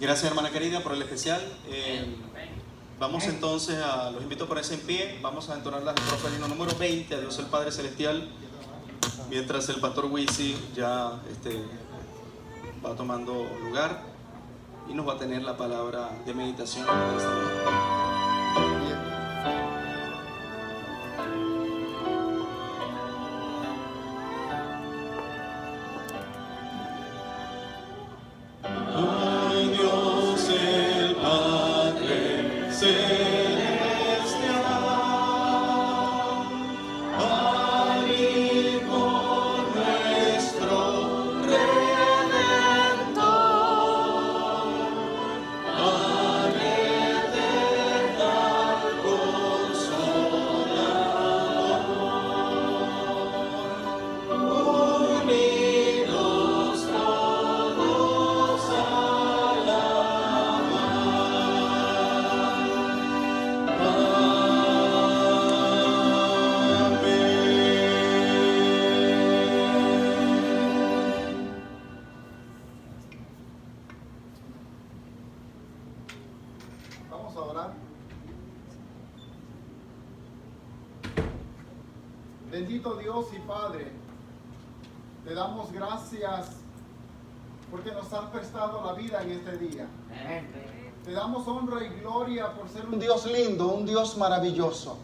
Gracias, hermana querida, por el especial. Vamos entonces los invito a ponerse en pie. Vamos a entonar la estrofa del himno número 20, a Dios el Padre Celestial, mientras el pastor Wisi ya va tomando lugar y nos va a tener la palabra de meditación. Vamos a orar. Bendito Dios y Padre, te damos gracias porque nos has prestado la vida en este día. Te damos honra y gloria por ser un Dios lindo, un Dios maravilloso.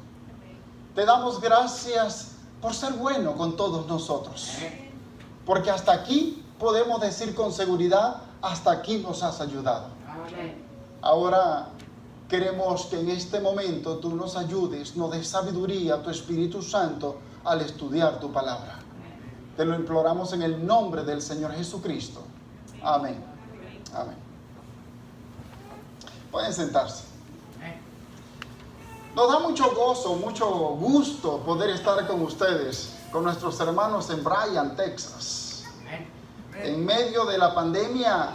Te damos gracias por ser bueno con todos nosotros. Porque hasta aquí podemos decir con seguridad, hasta aquí nos has ayudado. Ahora queremos que en este momento tú nos ayudes, nos des sabiduría, tu Espíritu Santo, al estudiar tu palabra. Te lo imploramos en el nombre del Señor Jesucristo. Amén. Amén. Pueden sentarse. Nos da mucho gozo, mucho gusto poder estar con ustedes, con nuestros hermanos en Bryan, Texas. En medio de la pandemia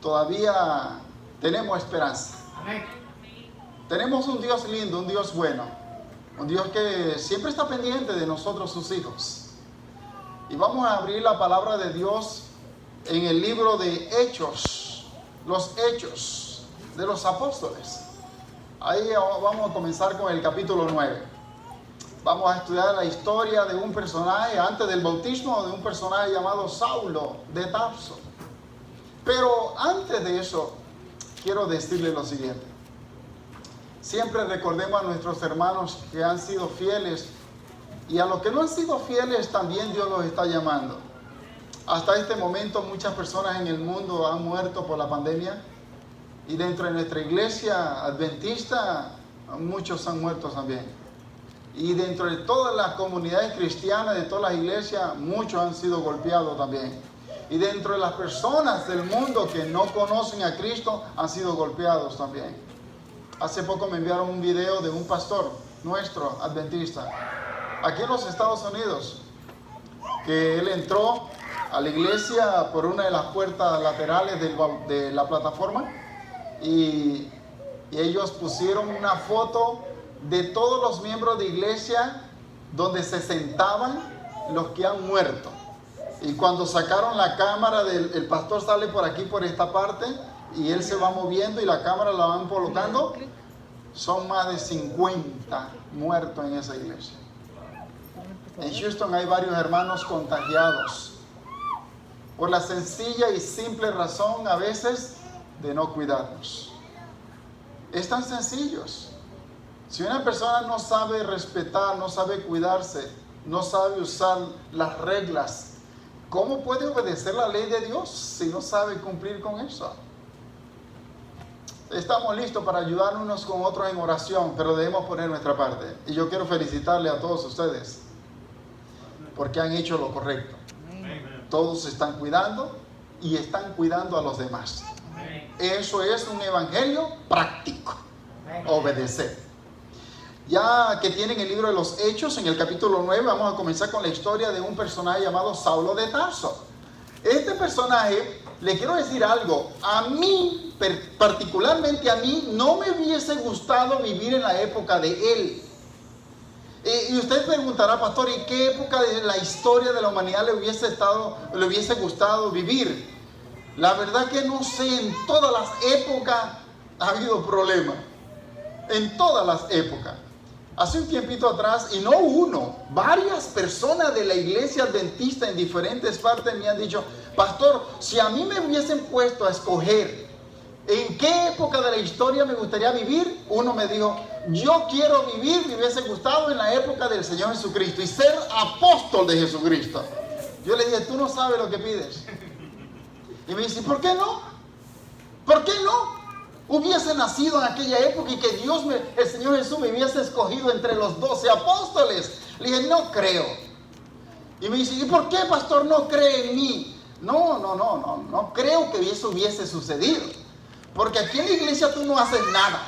todavía tenemos esperanza. Tenemos un Dios lindo, un Dios bueno, un Dios que siempre está pendiente de nosotros, sus hijos. Y vamos a abrir la palabra de Dios en el libro de Hechos, los Hechos de los Apóstoles. Ahí vamos a comenzar con el capítulo 9. Vamos a estudiar la historia de un personaje antes del bautismo, de un personaje llamado Saulo de Tarso. Pero antes de eso, quiero decirle lo siguiente. Siempre recordemos a nuestros hermanos que han sido fieles, y a los que no han sido fieles también Dios los está llamando. Hasta este momento muchas personas en el mundo han muerto por la pandemia, y dentro de nuestra iglesia adventista muchos han muerto también. Y dentro de todas las comunidades cristianas, de todas las iglesias, muchos han sido golpeados también. Y dentro de las personas del mundo que no conocen a Cristo, han sido golpeados también. Hace poco me enviaron un video de un pastor nuestro, adventista, aquí en los Estados Unidos, que él entró a la iglesia por una de las puertas laterales de la plataforma, y ellos pusieron una foto de todos los miembros de iglesia donde se sentaban los que han muerto. Y cuando sacaron la cámara, el pastor sale por aquí, por esta parte, y él se va moviendo y la cámara la van colocando. Son más de 50 muertos en esa iglesia. En Houston hay varios hermanos contagiados por la sencilla y simple razón a veces de no cuidarnos. Es tan sencillo. Si una persona no sabe respetar, no sabe cuidarse, no sabe usar las reglas, ¿cómo puede obedecer la ley de Dios si no sabe cumplir con eso? Estamos listos para ayudar unos con otros en oración, pero debemos poner nuestra parte. Y yo quiero felicitarle a todos ustedes porque han hecho lo correcto. Todos se están cuidando y están cuidando a los demás. Eso es un evangelio práctico. Obedecer. Ya que tienen el libro de los Hechos, en el capítulo 9, vamos a comenzar con la historia de un personaje llamado Saulo de Tarso. Este personaje, le quiero decir algo, a mí, particularmente a mí, no me hubiese gustado vivir en la época de él. Y usted preguntará, pastor, ¿y qué época de la historia de la humanidad le hubiese gustado vivir? La verdad que no sé, en todas las épocas ha habido problemas. En todas las épocas. Hace un tiempito atrás, y no uno, varias personas de la iglesia adventista en diferentes partes me han dicho: pastor, si a mí me hubiesen puesto a escoger en qué época de la historia me gustaría vivir, uno me dijo: yo quiero vivir, me hubiese gustado en la época del Señor Jesucristo y ser apóstol de Jesucristo. Yo le dije: tú no sabes lo que pides. Y me dice: ¿por qué no? ¿Por qué no? Hubiese nacido en aquella época y que el Señor Jesús me hubiese escogido entre los 12 apóstoles. Le dije: no creo. Y me dice: ¿y por qué, pastor, no cree en mí? No creo que eso hubiese sucedido. Porque aquí en la iglesia tú no haces nada.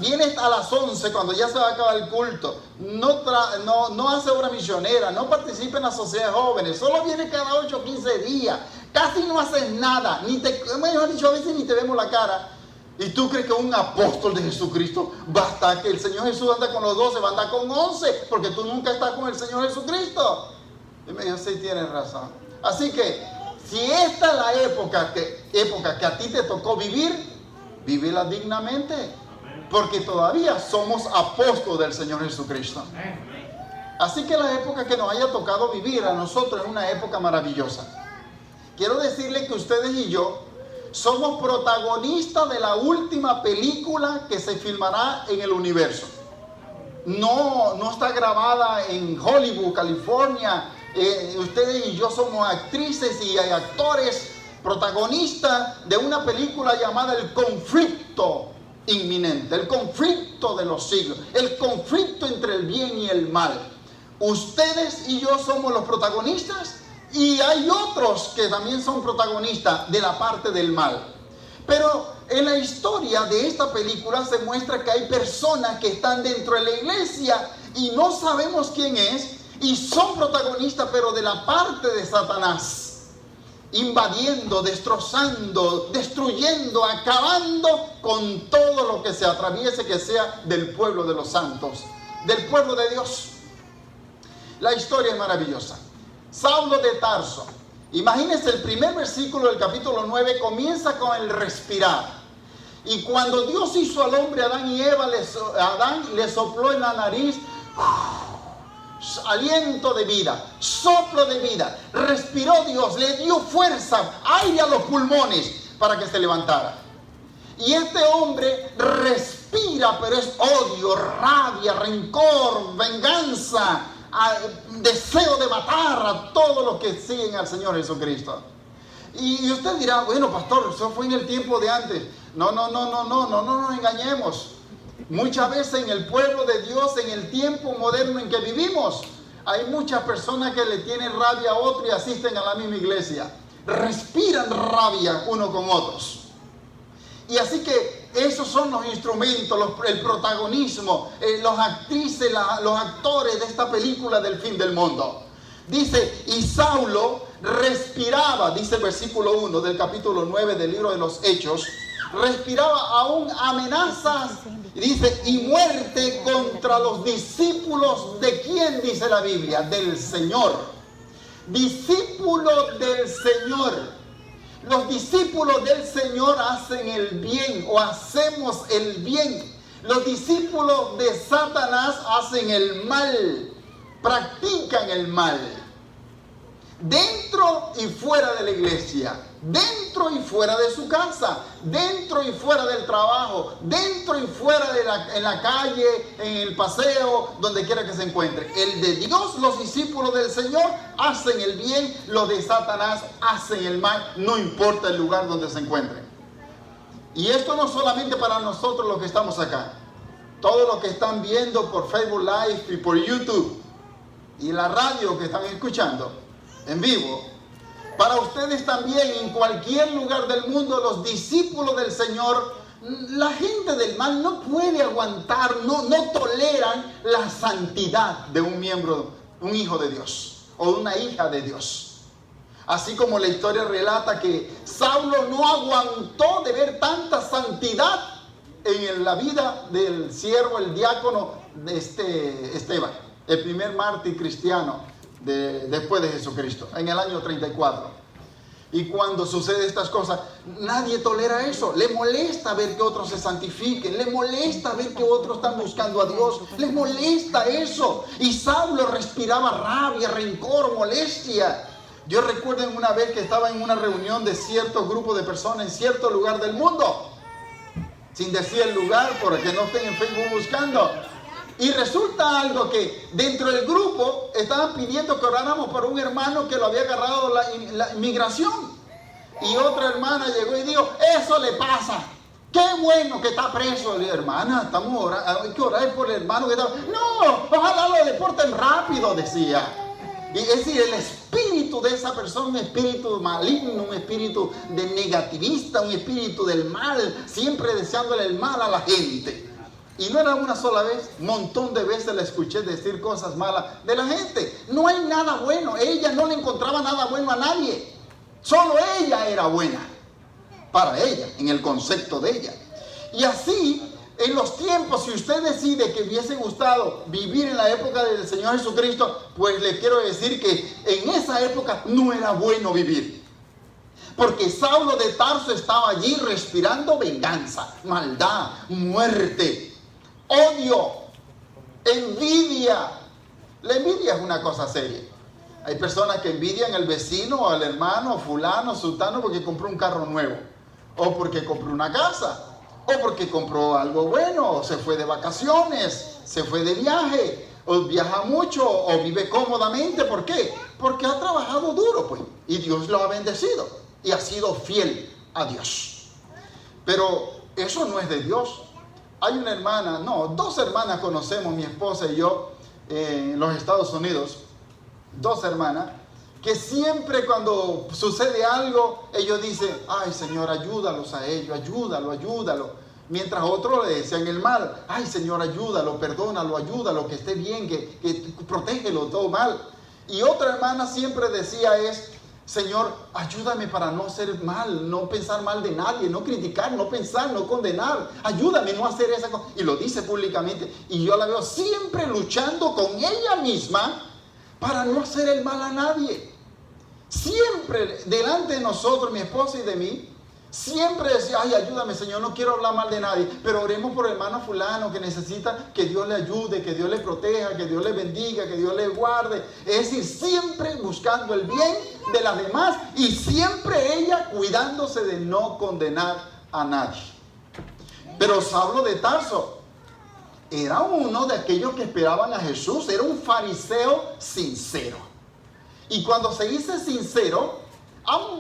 Vienes a las 11 cuando ya se va a acabar el culto. No hace obra misionera, no participa en la sociedad de jóvenes. Solo viene cada 8 o 15 días. Casi no haces nada. Mejor dicho, a veces ni te vemos la cara. ¿Y tú crees que un apóstol de Jesucristo va a estar, que el Señor Jesús anda con los 12, va a andar con 11? Porque tú nunca estás con el Señor Jesucristo. Y me dijo: sí, tienes razón. Así que, si esta es la época que a ti te tocó vivir, vívela dignamente. Porque todavía somos apóstoles del Señor Jesucristo. Así que la época que nos haya tocado vivir a nosotros es una época maravillosa. Quiero decirles que ustedes y yo somos protagonistas de la última película que se filmará en el universo. No está grabada en Hollywood, California. Ustedes y yo somos actrices y actores protagonistas de una película llamada El Conflicto Inminente, el conflicto de los siglos, el conflicto entre el bien y el mal. Ustedes y yo somos los protagonistas, y hay otros que también son protagonistas de la parte del mal. Pero en la historia de esta película se muestra que hay personas que están dentro de la iglesia y no sabemos quién es, y son protagonistas, pero de la parte de Satanás, invadiendo, destrozando, destruyendo, acabando con todo lo que se atraviese, que sea del pueblo de los santos, del pueblo de Dios. La historia es maravillosa. Saulo de Tarso. Imagínense, el primer versículo del capítulo 9 comienza con el respirar. Y cuando Dios hizo al hombre, Adán y Eva, Adán le sopló en la nariz aliento de vida, soplo de vida. Respiró Dios, le dio fuerza, aire a los pulmones para que se levantara. Y este hombre respira, pero es odio, rabia, rencor, venganza, deseo de matar a todos los que siguen al Señor Jesucristo. Y usted dirá: bueno, pastor, eso fue en el tiempo de antes. No nos engañemos. Muchas veces en el pueblo de Dios, en el tiempo moderno en que vivimos, hay muchas personas que le tienen rabia a otro y asisten a la misma iglesia. Respiran rabia uno con otros. Y así que esos son los instrumentos, el protagonismo, los actores de esta película del fin del mundo. Dice: y Saulo respiraba, dice el versículo 1 del capítulo 9 del libro de los Hechos, respiraba aún amenazas, y dice, y muerte contra los discípulos de quién, dice la Biblia, del Señor. Discípulos del Señor. Los discípulos del Señor hacen el bien, o hacemos el bien. Los discípulos de Satanás hacen el mal, practican el mal. Dentro y fuera de la iglesia, dentro y fuera de su casa, dentro y fuera del trabajo, dentro y fuera en la calle, en el paseo, donde quiera que se encuentre. El de Dios, los discípulos del Señor, hacen el bien. Los de Satanás hacen el mal, no importa el lugar donde se encuentren. Y esto no solamente para nosotros los que estamos acá. Todos los que están viendo por Facebook Live y por YouTube y la radio que están escuchando en vivo, para ustedes también, en cualquier lugar del mundo, los discípulos del Señor, la gente del mal no puede aguantar, no toleran la santidad de un miembro, un hijo de Dios o una hija de Dios. Así como la historia relata que Saulo no aguantó de ver tanta santidad en la vida del siervo, el diácono de Esteban, el primer mártir cristiano después de Jesucristo, en el año 34. Y cuando sucede estas cosas, nadie tolera eso. Le molesta ver que otros se santifiquen. Le molesta ver que otros están buscando a Dios. Les molesta eso. Y Saulo respiraba rabia, rencor, molestia. Yo recuerdo una vez que estaba en una reunión de cierto grupo de personas en cierto lugar del mundo. Sin decir el lugar, porque no estén en Facebook buscando. Y resulta algo que dentro del grupo estaban pidiendo que oráramos por un hermano que lo había agarrado la inmigración. Y otra hermana llegó y dijo, eso le pasa. Qué bueno que está preso. Le dije, hermana, estamos orando, hay que orar por el hermano que está... No, ojalá lo deporten rápido, decía. Y es decir, el espíritu de esa persona, un espíritu maligno, un espíritu de negativista, un espíritu del mal, siempre deseándole el mal a la gente. Y no era una sola vez, un montón de veces la escuché decir cosas malas de la gente. No hay nada bueno, ella no le encontraba nada bueno a nadie. Solo ella era buena, para ella, en el concepto de ella. Y así, en los tiempos, si usted decide que hubiese gustado vivir en la época del Señor Jesucristo, pues le quiero decir que en esa época no era bueno vivir. Porque Saulo de Tarso estaba allí respirando venganza, maldad, muerte, odio, envidia. La envidia es una cosa seria. Hay personas que envidian al vecino, al hermano, fulano, sultano, porque compró un carro nuevo, o porque compró una casa, o porque compró algo bueno, o se fue de vacaciones, se fue de viaje, o viaja mucho, o vive cómodamente. ¿Por qué? Porque ha trabajado duro, pues, y Dios lo ha bendecido, y ha sido fiel a Dios. Pero eso no es de Dios. Hay una hermana, no, dos hermanas conocemos, mi esposa y yo, en los Estados Unidos. Dos hermanas, que siempre cuando sucede algo, ellos dicen, ay Señor, ayúdalos a ellos, ayúdalo. Mientras otros le decían el mal, ay Señor, ayúdalo, perdónalo, ayúdalo, que esté bien, que protégelo, todo mal. Y otra hermana siempre decía Señor, ayúdame para no hacer mal, no pensar mal de nadie, no criticar, no pensar, no condenar. Ayúdame no hacer esa cosa. Y lo dice públicamente. Y yo la veo siempre luchando con ella misma para no hacer el mal a nadie. Siempre delante de nosotros, mi esposa y de mí, siempre decía, ay, ayúdame Señor, no quiero hablar mal de nadie, pero oremos por el hermano fulano que necesita que Dios le ayude, que Dios le proteja, que Dios le bendiga, que Dios le guarde. Es decir, siempre buscando el bien de las demás y siempre ella cuidándose de no condenar a nadie. Pero Saulo de Tarso era uno de aquellos que esperaban a Jesús, era un fariseo sincero. Y cuando se dice sincero,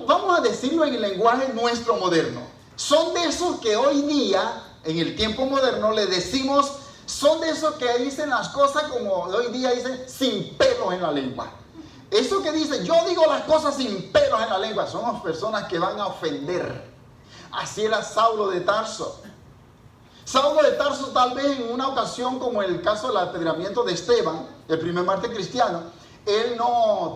vamos a decirlo en el lenguaje nuestro moderno. Son de esos que hoy día, en el tiempo moderno, le decimos, son de esos que dicen las cosas como hoy día dicen, sin pelos en la lengua. Eso que dicen, yo digo las cosas sin pelos en la lengua, son las personas que van a ofender. Así era Saulo de Tarso. Saulo de Tarso, tal vez en una ocasión como el caso del apedreamiento de Esteban, el primer mártir cristiano, él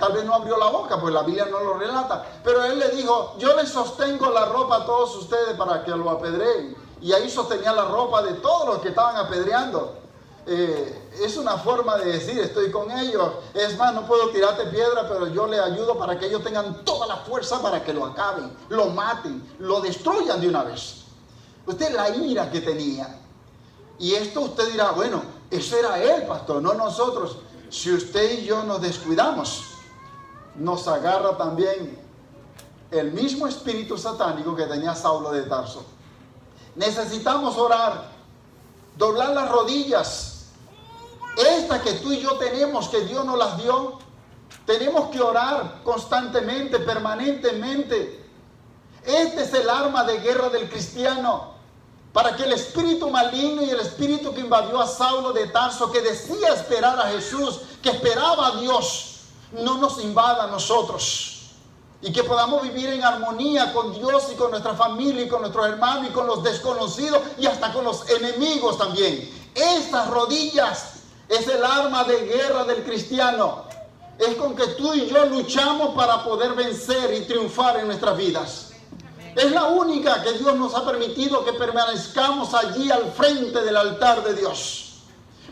tal vez no abrió la boca, pues la Biblia no lo relata, pero él le dijo, yo les sostengo la ropa a todos ustedes para que lo apedreen. Y ahí sostenía la ropa de todos los que estaban apedreando. Es una forma de decir, estoy con ellos. Es más, no puedo tirarte piedra, pero yo les ayudo para que ellos tengan toda la fuerza para que lo acaben, lo maten, lo destruyan de una vez. Usted la ira que tenía. Y esto usted dirá, bueno, eso era él, pastor, no nosotros. Si usted y yo nos descuidamos, nos agarra también el mismo espíritu satánico que tenía Saulo de Tarso. Necesitamos orar, doblar las rodillas. Esta que tú y yo tenemos, que Dios nos las dio, tenemos que orar constantemente, permanentemente. Este es el arma de guerra del cristiano. Para que el espíritu maligno y el espíritu que invadió a Saulo de Tarso, que decía esperar a Jesús, que esperaba a Dios, no nos invada a nosotros. Y que podamos vivir en armonía con Dios y con nuestra familia y con nuestros hermanos y con los desconocidos y hasta con los enemigos también. Estas rodillas es el arma de guerra del cristiano. Es con que tú y yo luchamos para poder vencer y triunfar en nuestras vidas. Es la única que Dios nos ha permitido que permanezcamos allí al frente del altar de Dios.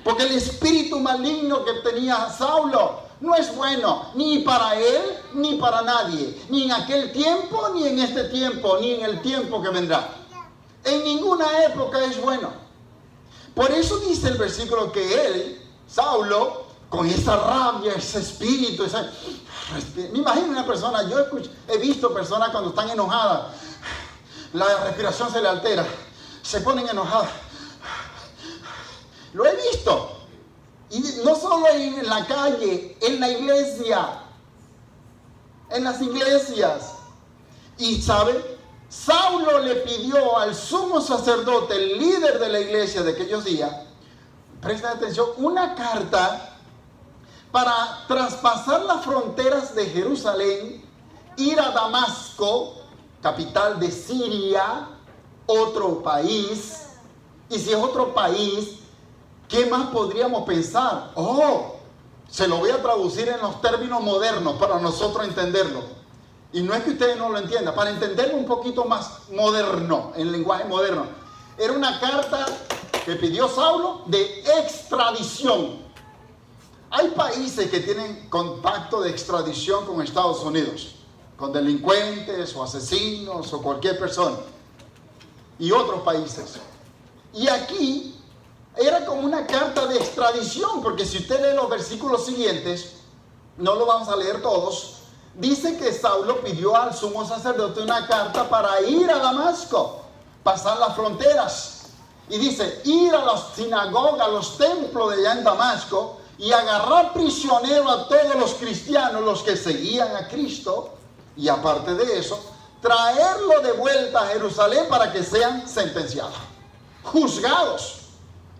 Porque el espíritu maligno que tenía Saulo no es bueno ni para él ni para nadie, ni en aquel tiempo, ni en este tiempo, ni en el tiempo que vendrá. En ninguna época es bueno. Por eso dice el versículo que él, Saulo, con esa rabia, ese espíritu, me imagino una persona, he visto personas cuando están enojadas, la respiración se le altera, se ponen enojadas. Lo he visto. Y no solo en la calle, en la iglesia, en las iglesias. Y ¿sabe? Saulo le pidió al sumo sacerdote, el líder de la iglesia de aquellos días, presta atención, una carta para traspasar las fronteras de Jerusalén, ir a Damasco, capital de Siria, otro país. Y si es otro país, ¿qué más podríamos pensar? Se lo voy a traducir en los términos modernos para nosotros entenderlo. Y no es que ustedes no lo entiendan, para entenderlo un poquito más moderno, en lenguaje moderno. Era una carta que pidió Saulo de extradición. Hay países que tienen contacto de extradición con Estados Unidos, con delincuentes o asesinos o cualquier persona. Y otros países. Y aquí era como una carta de extradición, porque si usted lee los versículos siguientes, no lo vamos a leer todos, dice que Saulo pidió al sumo sacerdote una carta para ir a Damasco, pasar las fronteras. Y dice, ir a las sinagogas, a los templos de allá en Damasco, y agarrar prisionero a todos los cristianos, los que seguían a Cristo, y aparte de eso, traerlo de vuelta a Jerusalén para que sean sentenciados, juzgados.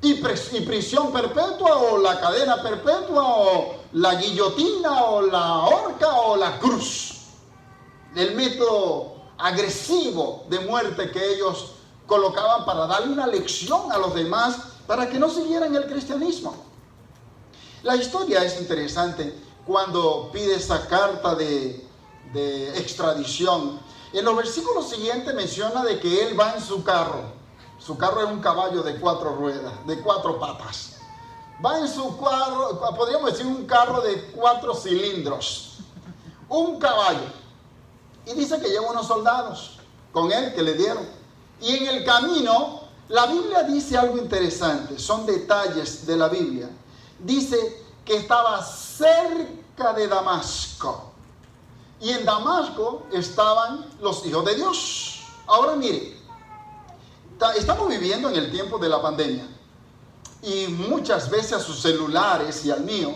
Y prisión perpetua, o la cadena perpetua, o la guillotina, o la horca, o la cruz. El método agresivo de muerte que ellos colocaban para darle una lección a los demás, para que no siguieran el cristianismo. La historia es interesante cuando pide esa carta de extradición. En los versículos siguientes menciona de que él va en su carro. Su carro es un caballo de 4 ruedas, de 4 patas. Va en su carro, podríamos decir un carro de 4 cilindros. Un caballo. Y dice que lleva unos soldados con él que le dieron. Y en el camino, la Biblia dice algo interesante. Son detalles de la Biblia. Dice que estaba cerca de Damasco. Y en Damasco estaban los hijos de Dios. Ahora mire. Estamos viviendo en el tiempo de la pandemia y muchas veces a sus celulares y al mío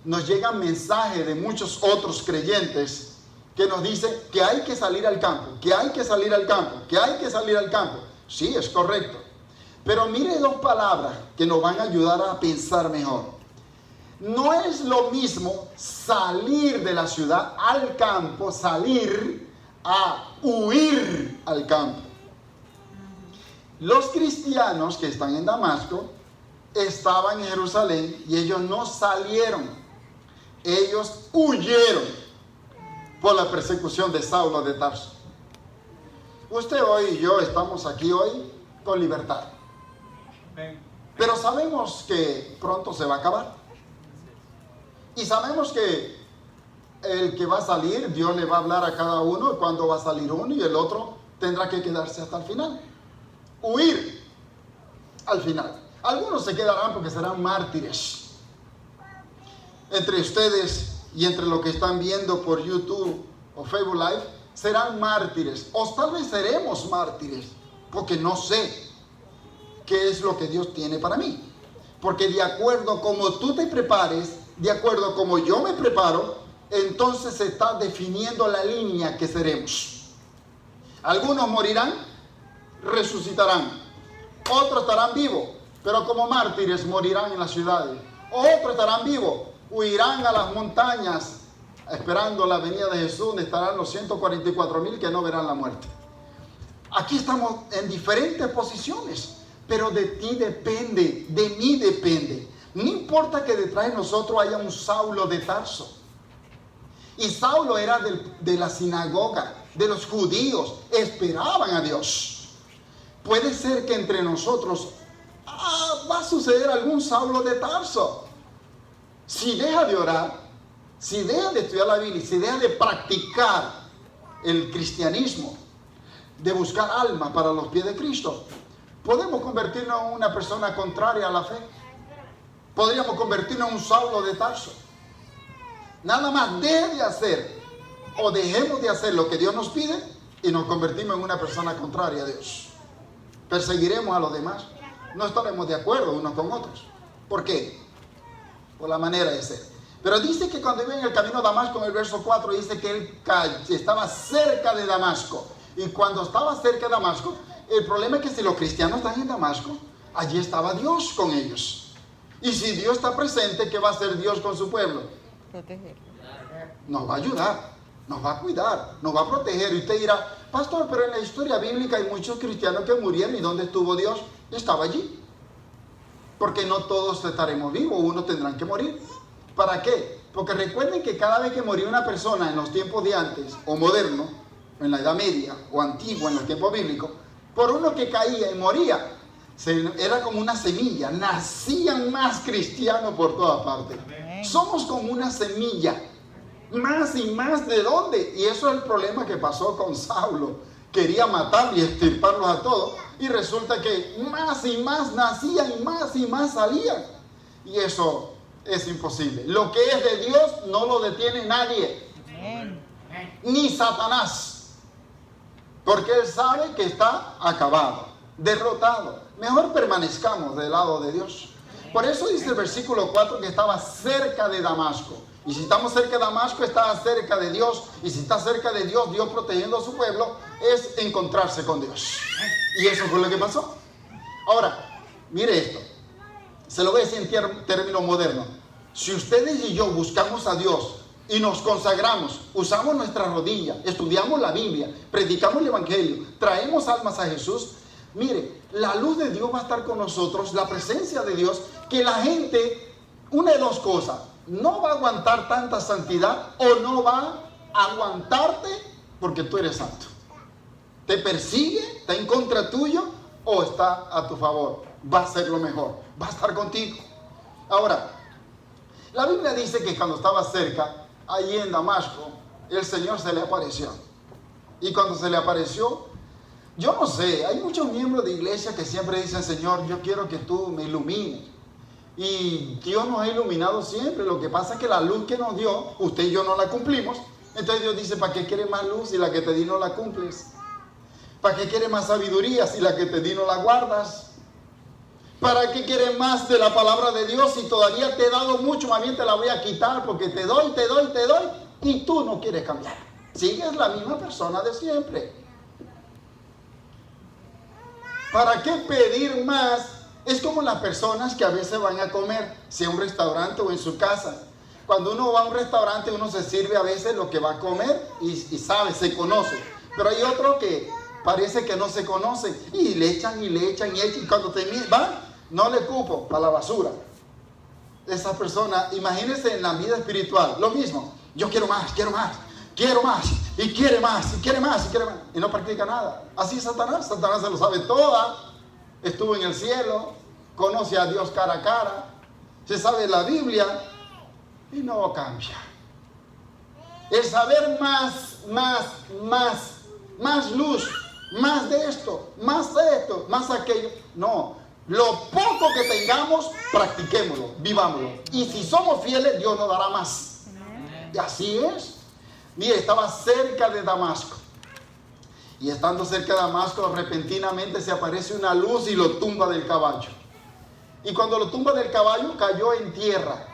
nos llegan mensajes de muchos otros creyentes que nos dicen que hay que salir al campo, que hay que salir al campo, que hay que salir al campo. Sí, es correcto. Pero mire 2 palabras que nos van a ayudar a pensar mejor. No es lo mismo salir de la ciudad al campo, salir a huir al campo. Los cristianos que están en Damasco estaban en Jerusalén y ellos no salieron. Ellos huyeron por la persecución de Saulo de Tarso. Usted hoy y yo estamos aquí hoy con libertad. Pero sabemos que pronto se va a acabar. Y sabemos que el que va a salir, Dios le va a hablar a cada uno cuándo va a salir uno, y el otro tendrá que quedarse hasta el final. Huir al final. Algunos se quedarán porque serán mártires. Entre ustedes y entre los que están viendo por YouTube o Facebook Live, serán mártires. O tal vez seremos mártires, porque no sé qué es lo que Dios tiene para mí. Porque de acuerdo como tú te prepares, de acuerdo como yo me preparo, entonces se está definiendo la línea que seremos. Algunos morirán, resucitarán. Otros estarán vivos, pero como mártires morirán en las ciudades. Otros estarán vivos, huirán a las montañas, esperando la venida de Jesús, donde estarán los 144,000 que no verán la muerte. Aquí estamos en diferentes posiciones, pero de ti depende, de mí depende. No importa que detrás de nosotros haya un Saulo de Tarso. Y Saulo era de la sinagoga, de los judíos, esperaban a Dios. Puede ser que entre nosotros va a suceder algún Saulo de Tarso. Si deja de orar, si deja de estudiar la Biblia, si deja de practicar el cristianismo, de buscar alma para los pies de Cristo, podemos convertirnos en una persona contraria a la fe. Podríamos convertirnos en un Saulo de Tarso. Nada más deje de hacer o dejemos de hacer lo que Dios nos pide y nos convertimos en una persona contraria a Dios. Perseguiremos a los demás. No estaremos de acuerdo unos con otros. ¿Por qué? Por la manera de ser. Pero dice que cuando iba en el camino a Damasco, en el verso 4, dice que él estaba cerca de Damasco. Y cuando estaba cerca de Damasco, el problema es que si los cristianos están en Damasco, allí estaba Dios con ellos. Y si Dios está presente, ¿qué va a hacer Dios con su pueblo? Proteger. Nos va a ayudar, nos va a cuidar, nos va a proteger. Y usted dirá, pastor, pero en la historia bíblica hay muchos cristianos que murieron. ¿Y dónde estuvo Dios? Estaba allí. Porque no todos estaremos vivos, unos tendrán que morir. ¿Para qué? Porque recuerden que cada vez que moría una persona en los tiempos de antes, o moderno, en la Edad Media, o antigua en los tiempos bíblicos, por uno que caía y moría, era como una semilla, nacían más cristianos por todas partes. Somos como una semilla, más y más. ¿De dónde? Y eso es el problema que pasó con Saulo. Quería matarlos y extirparlos a todos, y resulta que más y más nacían y más salían. Y eso es imposible. Lo que es de Dios no lo detiene nadie, ni Satanás, porque él sabe que está acabado, derrotado. Mejor permanezcamos del lado de Dios. Por eso dice el versículo 4 que estaba cerca de Damasco. Y si estamos cerca de Damasco, está cerca de Dios. Y si está cerca de Dios, Dios protegiendo a su pueblo, es encontrarse con Dios. Y eso fue lo que pasó. Ahora, mire esto. Se lo voy a decir en términos modernos. Si ustedes y yo buscamos a Dios y nos consagramos, usamos nuestras rodillas, estudiamos la Biblia, predicamos el Evangelio, traemos almas a Jesús, mire, la luz de Dios va a estar con nosotros, la presencia de Dios, que la gente, una de dos cosas, no va a aguantar tanta santidad o no va a aguantarte porque tú eres santo. Te persigue, está en contra tuyo o está a tu favor. Va a ser lo mejor, va a estar contigo. Ahora, la Biblia dice que cuando estaba cerca, allí en Damasco, el Señor se le apareció. Y cuando se le apareció, yo no sé, hay muchos miembros de iglesia que siempre dicen, Señor, yo quiero que tú me ilumines. Y Dios nos ha iluminado siempre. Lo que pasa es que la luz que nos dio, usted y yo no la cumplimos. Entonces Dios dice, ¿para qué quieres más luz si la que te di no la cumples? ¿Para qué quieres más sabiduría si la que te di no la guardas? ¿Para qué quieres más de la palabra de Dios si todavía te he dado mucho? Más bien te la voy a quitar porque te doy y tú no quieres cambiar. Sigues la misma persona de siempre. ¿Para qué pedir más? Es como las personas que a veces van a comer, sea en un restaurante o en su casa. Cuando uno va a un restaurante, uno se sirve a veces lo que va a comer y sabe, se conoce. Pero hay otro que parece que no se conoce y le echan y cuando van, no le cupo para la basura. Esa persona, imagínense en la vida espiritual, lo mismo. Yo quiero más, y quiere más, y quiere más. Y no practica nada. Así es Satanás se lo sabe toda. Estuvo en el cielo, conoce a Dios cara a cara, se sabe la Biblia y no cambia. El saber más luz, más de esto, más aquello. No, lo poco que tengamos, practiquémoslo, vivámoslo. Y si somos fieles, Dios nos dará más. Y así es. Mire, estaba cerca de Damasco. Y estando cerca de Damasco, repentinamente se aparece una luz y lo tumba del caballo. Y cuando lo tumba del caballo, cayó en tierra.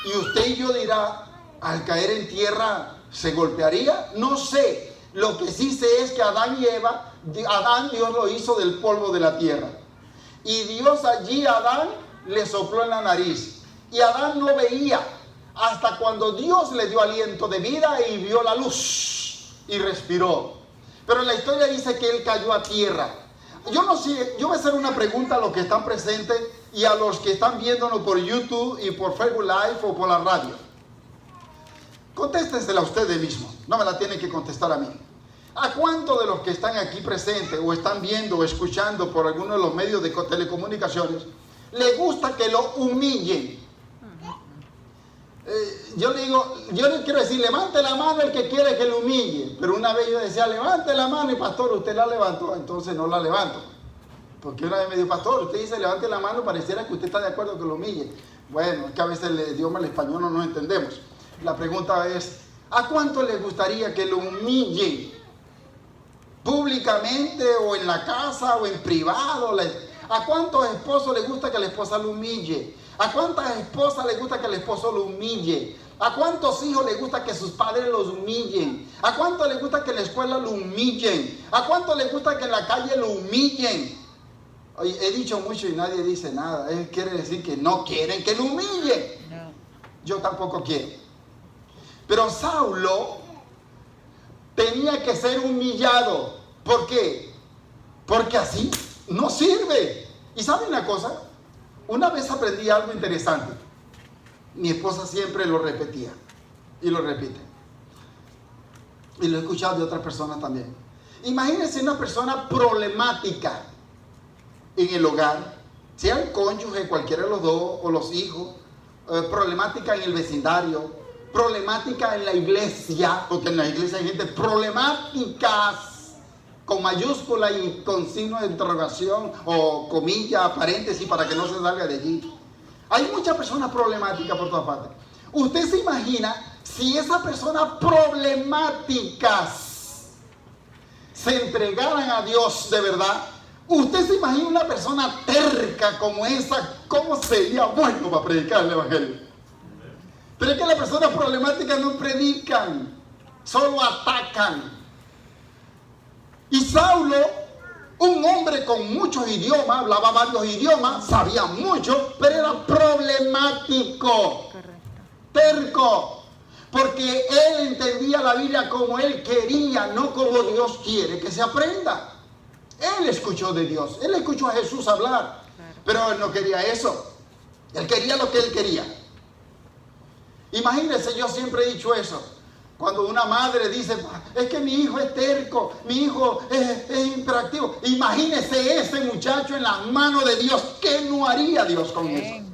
Y usted y yo dirá, al caer en tierra, ¿se golpearía? No sé. Lo que sí sé es que Adán y Eva, Dios lo hizo del polvo de la tierra. Y Dios allí a Adán le sopló en la nariz. Y Adán no veía hasta cuando Dios le dio aliento de vida y vio la luz y respiró. Pero la historia dice que él cayó a tierra. Yo no sé, yo voy a hacer una pregunta a los que están presentes y a los que están viéndonos por YouTube y por Facebook Live o por la radio. Contéstensela a ustedes mismos, no me la tienen que contestar a mí. ¿A cuántos de los que están aquí presentes o están viendo o escuchando por alguno de los medios de telecomunicaciones le gusta que lo humillen? Yo le digo, yo le quiero decir, levante la mano el que quiere que lo humille. Pero una vez yo decía, levante la mano, y pastor, usted la levantó, entonces no la levanto. Porque una vez me dijo, pastor, usted dice levante la mano, pareciera que usted está de acuerdo que lo humille. Bueno, es que a veces el idioma, el español, no nos entendemos. La pregunta es, ¿a cuánto le gustaría que lo humillen? ¿Públicamente o en la casa o en privado? ¿A cuántos esposos le gusta que la esposa lo humille? ¿A cuántas esposas le gusta que el esposo lo humille? ¿A cuántos hijos le gusta que sus padres los humillen? ¿A cuánto le gusta que en la escuela lo humillen? ¿A cuánto le gusta que en la calle lo humillen? Oye, he dicho mucho y nadie dice nada. Quiere decir que no quieren que lo humillen. No. Yo tampoco quiero. Pero Saulo tenía que ser humillado. ¿Por qué? Porque así no sirve. ¿Y saben una cosa? Una vez aprendí algo interesante. Mi esposa siempre lo repetía y lo repite. Y lo he escuchado de otras personas también. Imagínense una persona problemática en el hogar, sea el cónyuge, cualquiera de los dos, o los hijos, problemática en el vecindario, problemática en la iglesia, porque en la iglesia hay gente problemáticas, con mayúscula y con signo de interrogación o comilla, paréntesis, para que no se salga de allí. Hay muchas personas problemáticas por todas partes. Usted se imagina si esas personas problemáticas se entregaran a Dios de verdad. Usted se imagina una persona terca como esa, ¿cómo sería bueno para predicar el evangelio? Pero es que las personas problemáticas no predican, solo atacan. Y Saulo, un hombre con muchos idiomas, hablaba varios idiomas, sabía mucho, pero era problemático, terco, porque él entendía la Biblia como él quería, no como Dios quiere que se aprenda. Él escuchó de Dios, él escuchó a Jesús hablar, pero él no quería eso, él quería lo que él quería. Imagínense, yo siempre he dicho eso. Cuando una madre dice, es que mi hijo es terco, mi hijo es imperactivo. Imagínese ese muchacho en las manos de Dios. ¿Qué no haría Dios con eso?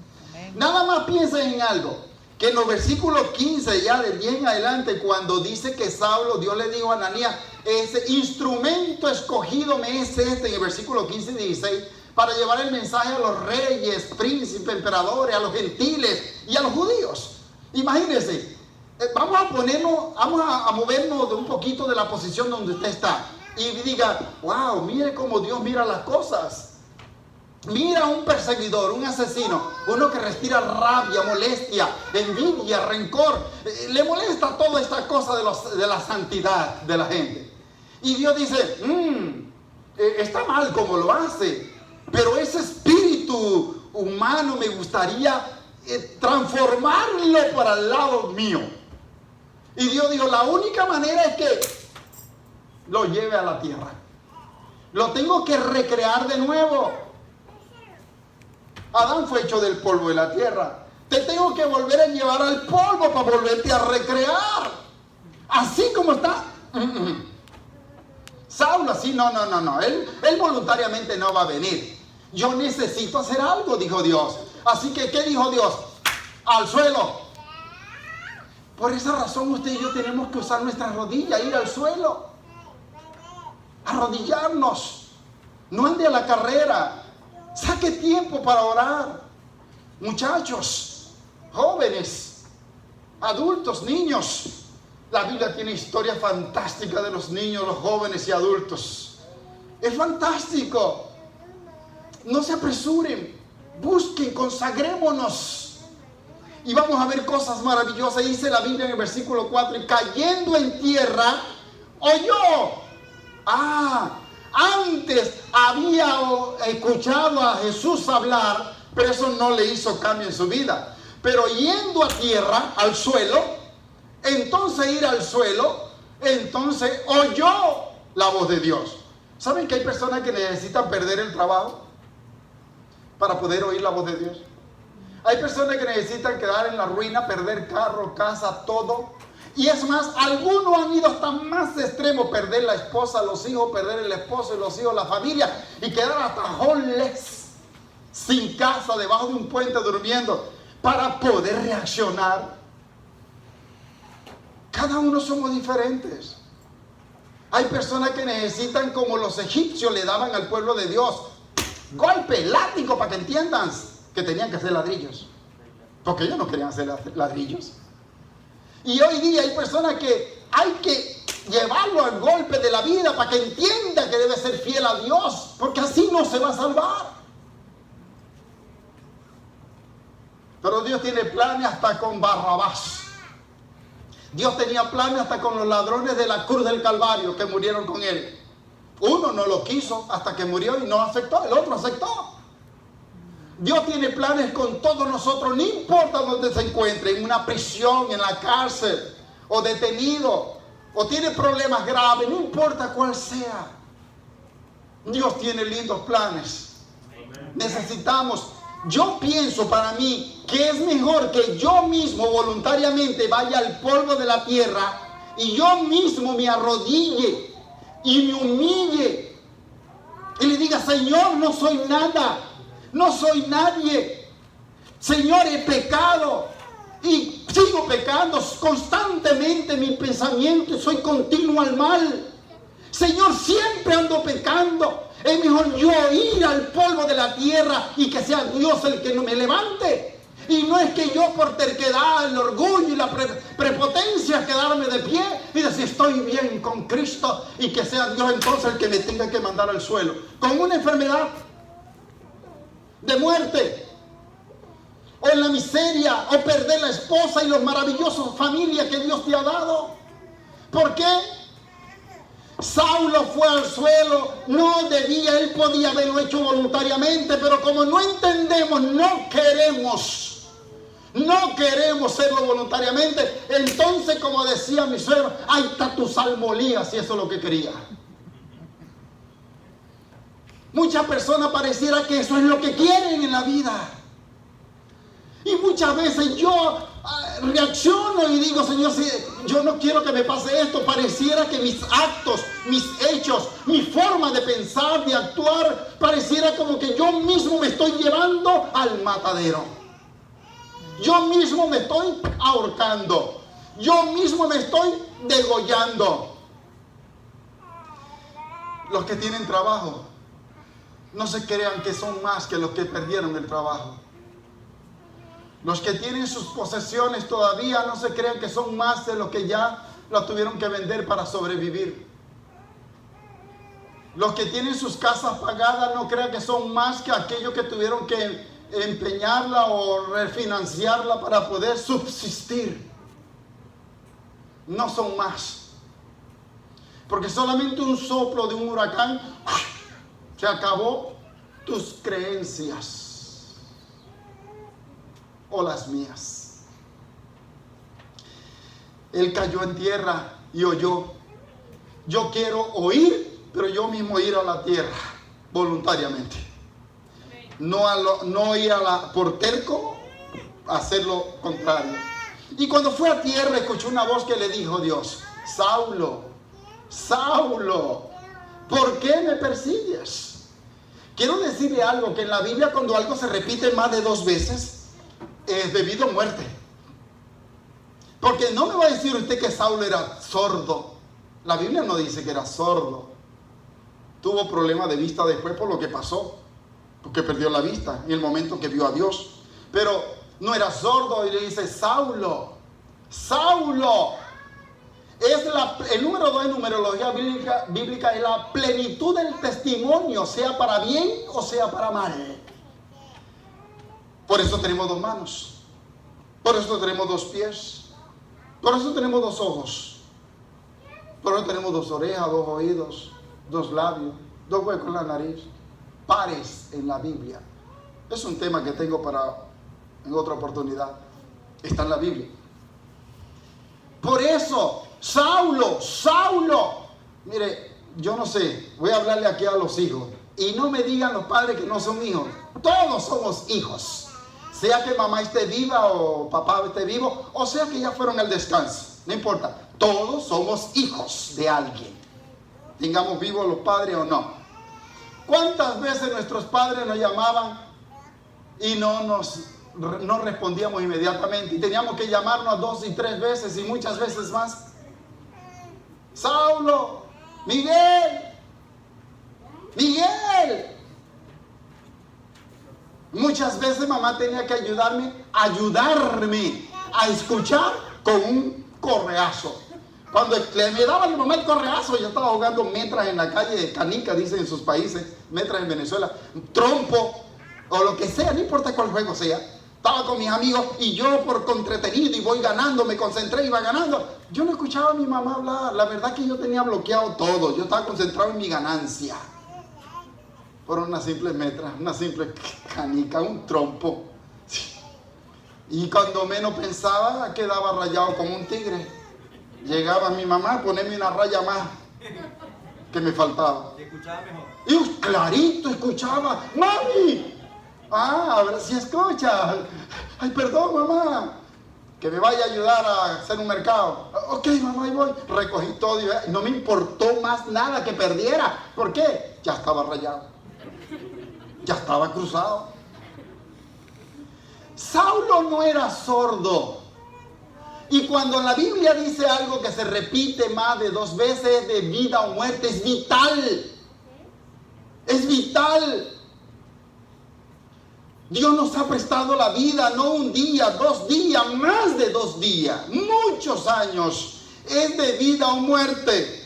Nada más piensen en algo. Que en los versículos 15, ya del 10 en adelante, cuando dice que Saulo, Dios le dijo a Ananías, ese instrumento escogido me es este, en el versículo 15 y 16, para llevar el mensaje a los reyes, príncipes, emperadores, a los gentiles y a los judíos. Imagínense. Vamos a movernos de un poquito de la posición donde usted está y diga, wow, mire cómo Dios mira las cosas. Mira a un perseguidor, un asesino, uno que respira rabia, molestia, envidia, rencor. Le molesta toda esta cosa de la santidad de la gente. Y Dios dice, está mal como lo hace, pero ese espíritu humano me gustaría transformarlo para el lado mío. Y Dios dijo, la única manera es que lo lleve a la tierra. Lo tengo que recrear de nuevo. Adán fue hecho del polvo de la tierra. Te tengo que volver a llevar al polvo para volverte a recrear. Así como está. Saulo, así, no. Él voluntariamente no va a venir. Yo necesito hacer algo, dijo Dios. Así que, ¿qué dijo Dios? Al suelo. Por esa razón usted y yo tenemos que usar nuestras rodillas, ir al suelo, arrodillarnos, no ande a la carrera, saque tiempo para orar. Muchachos, jóvenes, adultos, niños, la Biblia tiene historias fantásticas de los niños, los jóvenes y adultos. Es fantástico. No se apresuren, busquen, consagrémonos. Y vamos a ver cosas maravillosas. Dice la Biblia en el versículo 4, y cayendo en tierra, oyó. Antes había escuchado a Jesús hablar, pero eso no le hizo cambio en su vida. Pero yendo a tierra, al suelo, entonces ir al suelo, entonces oyó la voz de Dios. ¿Saben que hay personas que necesitan perder el trabajo para poder oír la voz de Dios? Hay personas que necesitan quedar en la ruina, perder carro, casa, todo. Y es más, algunos han ido hasta más extremo, perder la esposa, los hijos, perder el esposo y los hijos, la familia, y quedar hasta homeless, sin casa, debajo de un puente durmiendo, para poder reaccionar Cada uno somos diferentes. Hay personas que necesitan, como los egipcios le daban al pueblo de Dios, golpe, látigo, para que entiendan que tenían que hacer ladrillos. Porque ellos no querían hacer ladrillos. Y hoy día hay personas que hay que llevarlo al golpe de la vida para que entienda que debe ser fiel a Dios, porque así no se va a salvar. Pero Dios tiene planes hasta con Barrabás. Dios tenía planes hasta con los ladrones de la cruz del Calvario que murieron con él. Uno no lo quiso hasta que murió y no aceptó, el otro aceptó. Dios tiene planes con todos nosotros, no importa dónde se encuentre, en una prisión, en la cárcel, o detenido, o tiene problemas graves, no importa cuál sea. Dios tiene lindos planes. Necesitamos, yo pienso para mí que es mejor que yo mismo voluntariamente vaya al polvo de la tierra y yo mismo me arrodille y me humille y le diga: Señor, no soy nada, no soy nadie. Señor, he pecado y sigo pecando constantemente. Mi pensamiento, soy continuo al mal. Señor, siempre ando pecando. Es mejor yo ir al polvo de la tierra y que sea Dios el que me levante. Y no es que yo, por terquedad, el orgullo y la prepotencia, quedarme de pie y decir: estoy bien con Cristo, y que sea Dios entonces el que me tenga que mandar al suelo con una enfermedad de muerte, o en la miseria, o perder la esposa y los maravillosos familias que Dios te ha dado. ¿Por qué? Saulo fue al suelo, no debía, él podía haberlo hecho voluntariamente, pero como no entendemos, no queremos hacerlo voluntariamente. Entonces, como decía mi suegro, ahí está tu salmolía, si eso es lo que quería. Muchas personas pareciera que eso es lo que quieren en la vida. Y muchas veces yo reacciono y digo: Señor, si yo no quiero que me pase esto. Pareciera que mis actos, mis hechos, mi forma de pensar, de actuar, pareciera como que yo mismo me estoy llevando al matadero. Yo mismo me estoy ahorcando. Yo mismo me estoy degollando. Los que tienen trabajo, no se crean que son más que los que perdieron el trabajo. Los que tienen sus posesiones todavía, no se crean que son más de los que ya las tuvieron que vender para sobrevivir. Los que tienen sus casas pagadas, no crean que son más que aquellos que tuvieron que empeñarla o refinanciarla para poder subsistir. No son más. Porque solamente un soplo de un huracán se acabó tus creencias o las mías. Él cayó en tierra y oyó. Yo quiero oír, pero yo mismo ir a la tierra voluntariamente. No ir por terco, hacer lo contrario. Y cuando fue a tierra, escuchó una voz que le dijo Dios: Saulo, Saulo, ¿por qué me persigues? Quiero decirle algo, que en la Biblia, cuando algo se repite más de 2 veces, es debido a muerte. Porque no me va a decir usted que Saulo era sordo. La Biblia no dice que era sordo. Tuvo problemas de vista después por lo que pasó, porque perdió la vista en el momento que vio a Dios. Pero no era sordo, y le dice: Saulo, Saulo. El número 2 en numerología bíblica es la plenitud del testimonio, sea para bien o sea para mal. Por eso tenemos 2 manos, por eso tenemos 2 pies, por eso tenemos 2 ojos, por eso tenemos 2 orejas, 2 oídos, 2 labios, 2 huecos en la nariz. Pares en la Biblia. Es un tema que tengo en otra oportunidad. Está en la Biblia. Por eso, Saulo, mire, yo no sé, voy a hablarle aquí a los hijos, y no me digan los padres que no son hijos. Todos somos hijos. Sea que mamá esté viva o papá esté vivo, o sea que ya fueron al descanso, no importa. Todos somos hijos de alguien, tengamos vivos los padres o no. ¿Cuántas veces nuestros padres nos llamaban y no nos no respondíamos inmediatamente y teníamos que llamarnos 2 y 3 veces y muchas veces más. Saulo, Miguel. Muchas veces mamá tenía que ayudarme a escuchar con un correazo. Cuando me daba mi mamá el correazo, yo estaba jugando metras en la calle de canica, dicen en sus países, metras en Venezuela, trompo o lo que sea, no importa cuál juego sea. Estaba con mis amigos y yo por entretenido y voy ganando, me concentré y iba ganando. Yo no escuchaba a mi mamá hablar, la verdad que yo tenía bloqueado todo, yo estaba concentrado en mi ganancia. Por una simple metra, una simple canica, un trompo. Y cuando menos pensaba, quedaba rayado como un tigre. Llegaba mi mamá a ponerme una raya más que me faltaba. ¿Te escuchaba mejor? Y clarito escuchaba, ¡mami! Ahora sí escucha. Ay, perdón, mamá. Que me vaya a ayudar a hacer un mercado. Ok, mamá, ahí voy. Recogí todo y no me importó más nada que perdiera. ¿Por qué? Ya estaba rayado. Ya estaba cruzado. Saulo no era sordo. Y cuando la Biblia dice algo que se repite más de 2 veces, de vida o muerte, es vital. Es vital. Dios nos ha prestado la vida, no un día, 2 días, más de 2 días, muchos años. Es de vida o muerte.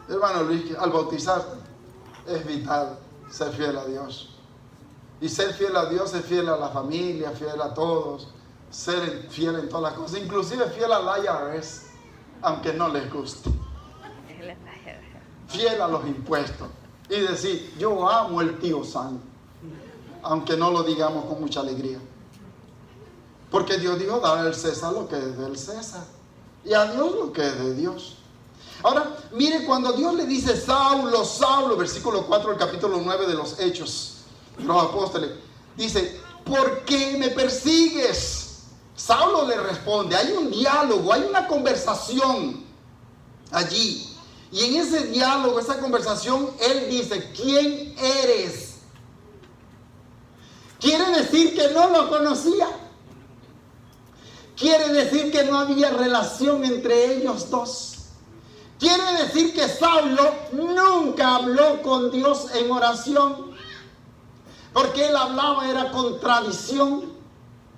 Hermano Luis, al bautizarte, es vital ser fiel a Dios. Y ser fiel a Dios es fiel a la familia, fiel a todos. Ser fiel en todas las cosas, inclusive fiel al IRS, aunque no les guste. Fiel a los impuestos. Y decir, yo amo el tío Sam, aunque no lo digamos con mucha alegría. Porque Dios dijo, dar al César lo que es del César, y a Dios lo que es de Dios. Ahora, mire, cuando Dios le dice, Saulo, Saulo, versículo 4 del capítulo 9 de los Hechos de los Apóstoles, dice, ¿por qué me persigues? Saulo le responde, hay un diálogo, hay una conversación allí. Y en ese diálogo, esa conversación, él dice, ¿quién eres? Quiere decir que no lo conocía. Quiere decir que no había relación entre ellos dos. Quiere decir que Saulo nunca habló con Dios en oración. Porque él hablaba, era con tradición.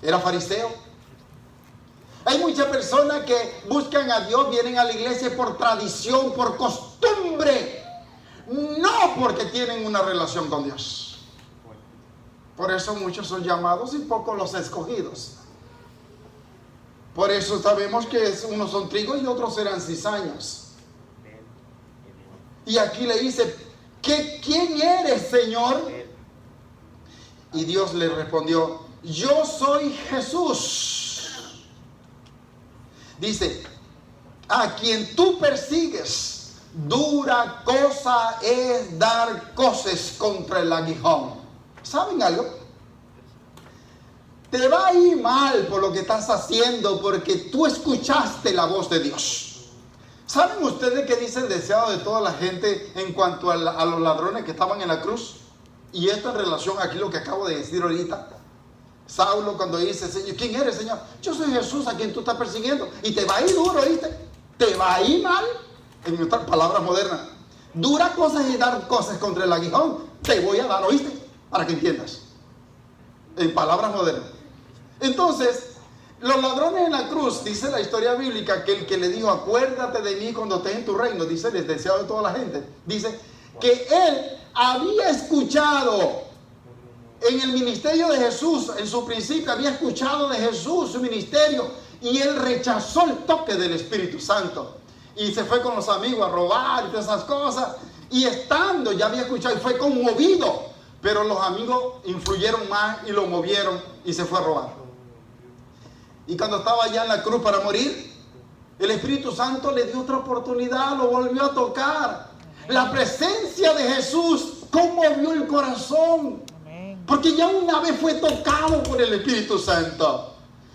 Era fariseo. Hay muchas personas que buscan a Dios, vienen a la iglesia por tradición, por costumbre, no porque tienen una relación con Dios. Por eso muchos son llamados y pocos los escogidos. Por eso sabemos que unos son trigos y otros serán cizaños. Y aquí le dice, ¿quién eres, Señor? Y Dios le respondió, yo soy Jesús. Dice, a quien tú persigues, dura cosa es dar coces contra el aguijón. ¿Saben algo? Te va a ir mal por lo que estás haciendo porque tú escuchaste la voz de Dios. ¿Saben ustedes qué dice el deseado de toda la gente en cuanto a los ladrones que estaban en la cruz? Y esto en relación a aquí lo que acabo de decir ahorita. Saulo cuando dice, Señor, ¿quién eres, Señor? Yo soy Jesús a quien tú estás persiguiendo. Y te va a ir duro, ¿oíste? Te va a ir mal. En otras palabras modernas. Dura cosas y dar cosas contra el aguijón. Te voy a dar, ¿oíste? Para que entiendas. En palabras modernas. Entonces, los ladrones en la cruz, dice la historia bíblica, que el que le dijo, acuérdate de mí cuando estés en tu reino, dice el deseado de toda la gente. Dice que él había escuchado en el ministerio de Jesús, en su principio había escuchado de Jesús, su ministerio, y él rechazó el toque del Espíritu Santo. Y se fue con los amigos a robar y todas esas cosas. Y estando, ya había escuchado y fue conmovido. Pero los amigos influyeron más y lo movieron y se fue a robar. Y cuando estaba ya en la cruz para morir, el Espíritu Santo le dio otra oportunidad, lo volvió a tocar. La presencia de Jesús conmovió el corazón. Porque ya una vez fue tocado por el Espíritu Santo.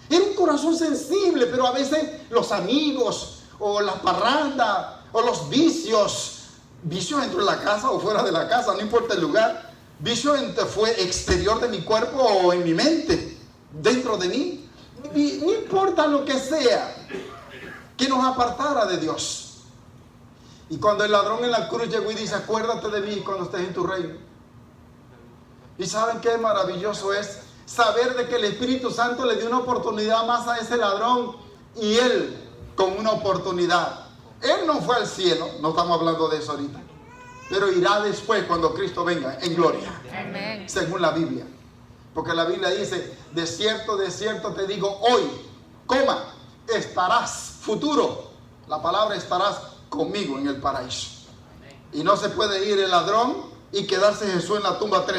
Era un corazón sensible, pero a veces los amigos, o la parranda, o los vicios dentro de la casa o fuera de la casa, no importa el lugar, Vision fue exterior de mi cuerpo o en mi mente, dentro de mí. Y no importa lo que sea que nos apartara de Dios. Y cuando el ladrón en la cruz llegó y dice, acuérdate de mí cuando estés en tu reino. Y ¿saben qué maravilloso es? Saber de que el Espíritu Santo le dio una oportunidad más a ese ladrón, y él con una oportunidad. Él no fue al cielo, no estamos hablando de eso ahorita, pero irá después cuando Cristo venga en gloria. Amén. Según la Biblia. Porque la Biblia dice, de cierto te digo hoy, estarás, futuro, la palabra estarás conmigo en el paraíso. Y no se puede ir el ladrón y quedarse Jesús en la tumba 3